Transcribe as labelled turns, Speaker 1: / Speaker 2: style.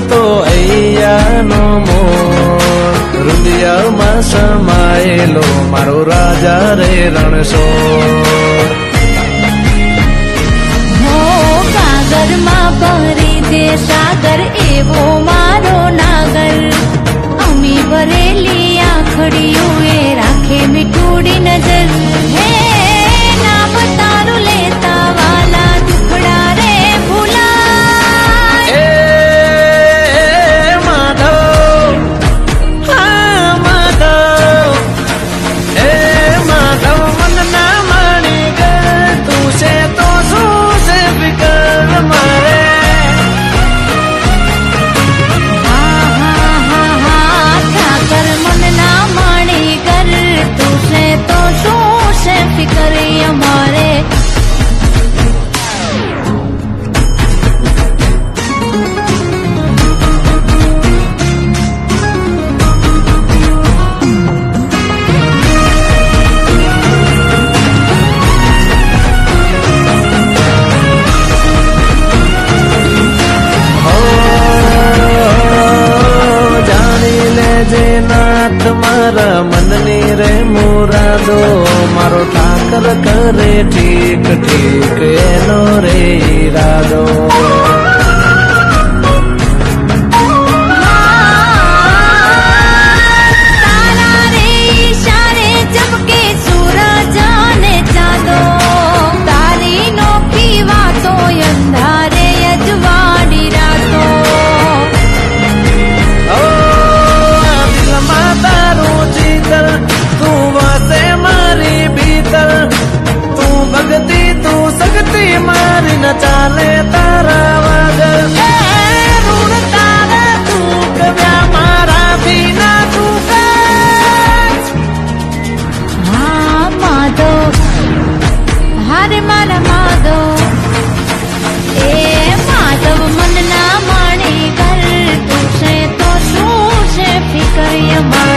Speaker 1: તો અય્યાનો મોર હૃદયમાં સમાયેલો મારો રાજા રે રણછોડ
Speaker 2: કાગરમાં ભરી દે સાગર એવો મારો નાગર અમી ભરેલી આંખડીયું એ રાખે મીઠુડી નજર હે નામ તારું લેતા વાલા દુખડા રે ભૂલાય
Speaker 1: મારા મનની રે મુરાદો મારો ઠાકર કરે ઠીક ઠીક એનો રે ઈરાદો ચાલે તારા
Speaker 2: મારા માધવ એ માધવ મનના માણી કર તું છે તો શું છે ફિકર અમાર